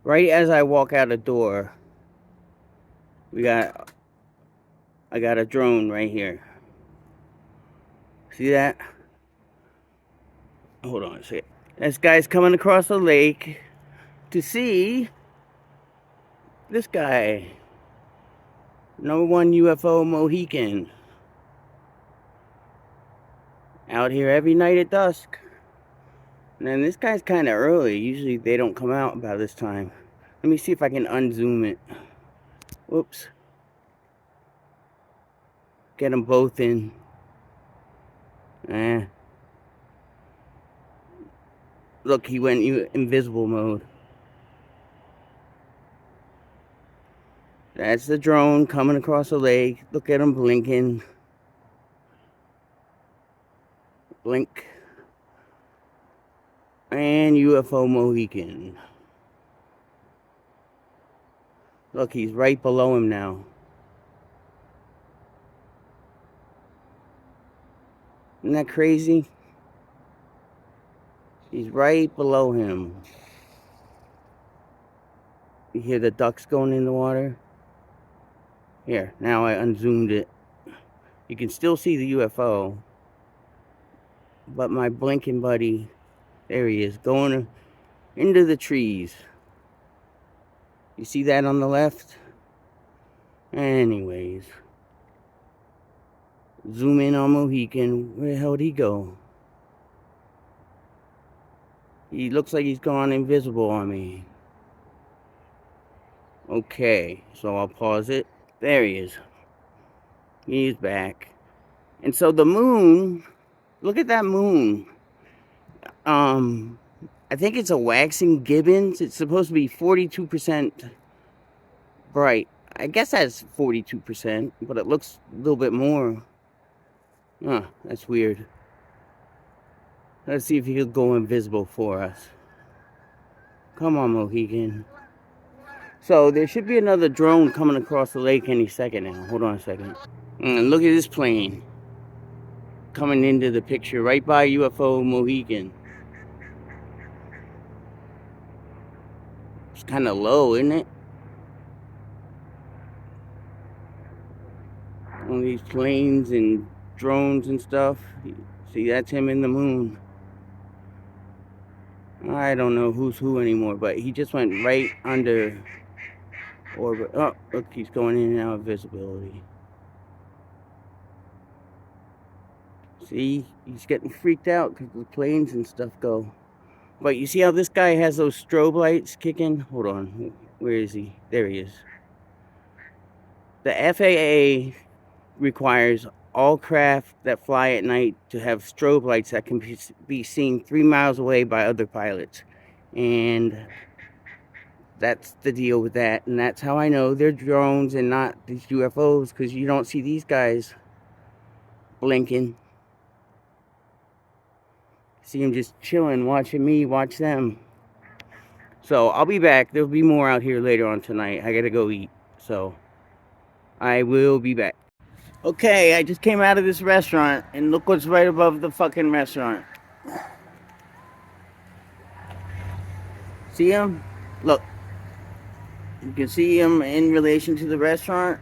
Right as I walk out the door, I got a drone right here. See that? Hold on a second. This guy's coming across the lake to see this guy. #1 UFO Mohican. Out here every night at dusk. And then this guy's kind of early. Usually they don't come out about this time. Let me see if I can unzoom it. Whoops. Get them both in. Look, he went invisible mode. That's the drone coming across the lake. Look at him blinking. Blink. And UFO Mohican. Look, he's right below him now. Isn't that crazy? He's right below him. You hear the ducks going in the water? Here, now I unzoomed it. You can still see the UFO. But my blinking buddy, there he is, going into the trees. You see that on the left? Anyways. Zoom in on Mohican. Where the hell did he go? He looks like he's gone invisible on me. Okay, so I'll pause it. There he is. He's back. And so the moon, look at that moon. I think it's a waxing gibbons. It's supposed to be 42% bright. I guess that's 42%, but it looks a little bit more. Huh, that's weird. Let's see if he could go invisible for us. Come on, Mohican. So there should be another drone coming across the lake any second now. Hold on a second. And look at this plane coming into the picture right by UFO Mohican. It's kind of low, isn't it? All these planes and drones and stuff. See, that's him in the moon. I don't know who's who anymore, but he just went right under orbit. Oh, look, he's going in and out of visibility. See, he's getting freaked out because the planes and stuff go. But you see how this guy has those strobe lights kicking? Hold on, where is he? There he is. The FAA requires all craft that fly at night to have strobe lights that can be seen 3 miles away by other pilots. And that's the deal with that. And that's how I know they're drones and not these UFOs, because you don't see these guys blinking. See them just chilling, watching me watch them. So I'll be back. There'll be more out here later on tonight. I gotta go eat. So I will be back. Okay, I just came out of this restaurant, and look what's right above the fucking restaurant. See him? Look. You can see him in relation to the restaurant.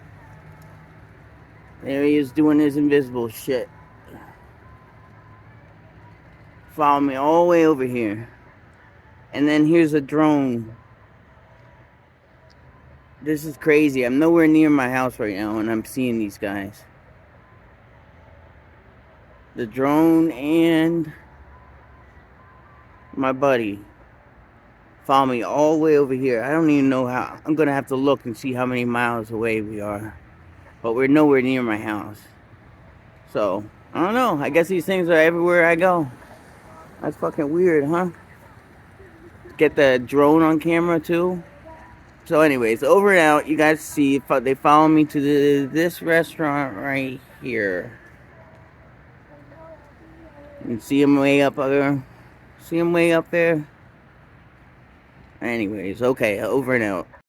There he is doing his invisible shit. Follow me all the way over here. And then here's a drone. This is crazy. I'm nowhere near my house right now, and I'm seeing these guys. The drone and my buddy follow me all the way over here. I don't even know how. I'm gonna have to look and see how many miles away we are, but we're nowhere near my house. So I don't know. I guess these things are everywhere I go. That's fucking weird, huh? Get the drone on camera too. So anyways, over and out. You guys see if they follow me to this restaurant right here. You can see him way up there. See him way up there? Anyways, okay, over and out.